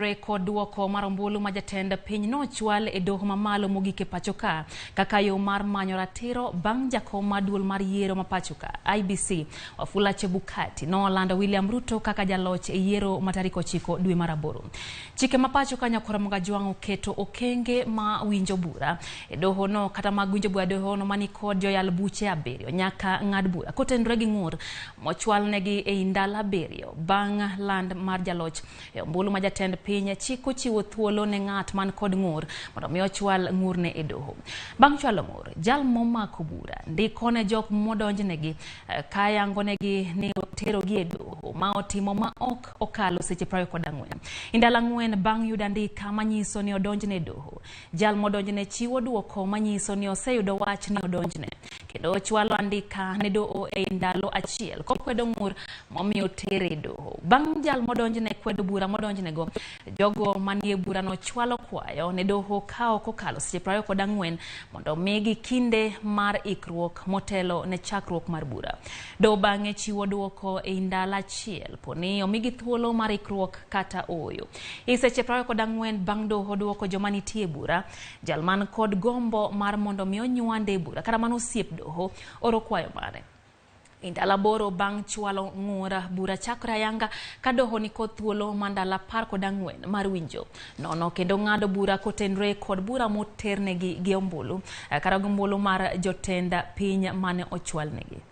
Rekod duoko mar ombulu ma jatend piny nochwal e doho mamalo mogik e pachoka kaka yo mar manyo ratiro bang' jakom maduol mar yiero ma pachoka IEBC Wafula Chebukati nolando William Ruto kaka jaloch e yiero ma tarik 9 dwe mar 8. Chike ma pachoka nyakora Jwang'o keto okenge ma winjo bura e doho no kata mag winjo bura doho no mani kod joyal buche 7 nyaka ng'ad bura kotenore gi ng'ur mochwal negi e ndalo 7 bang' land mar jaloch e ombulu ma jatend piny chiko chiwo thuolo ne ng'at man kod ng'ur mondo mi ochwal ng'urne e doho. Bang' chwalo ng'ur, jal momako bura ndiko ne jok modonjnegi kayango negi ni oterogi e doho ma otimo ma ok okalo seche 24. Ndalo 4 bang' yudo andika manyiso ni odonjne e doho, jal modonjne chiwo duoko manyiso ni oseyudo wach ni odonjne kendo ochwalo andika ne doho e ndalo 1 kokwedo ng'ur momiyo tere e doho. Bang' jal modonjne kwedo bura modonjnego, jogo manie bura no chwalo kwayo ne doho kao kokalo seche 24 mondo migi kinde mar ikruok motelo ne chakruok mar bura. Doho bang'e chiwo duoko e ndalo 1 poni omigi thuolo mar ikruok kata oyo. E seche 24 bang' doho duoko joma nitie bura, jal man kod gombo mar mondo mi onywande bura kata mano osiep doho oro kwayo mare. Ndalo 8 bang' chwalo ng'ura bura chakra yanga ka doho ni kod thuolo mandala 14 mar winjo nono kendo ng'ado bura kotenre kod bura moternegi gi ombulu kata ombulu mar jotenda piny mane ochwalnegi.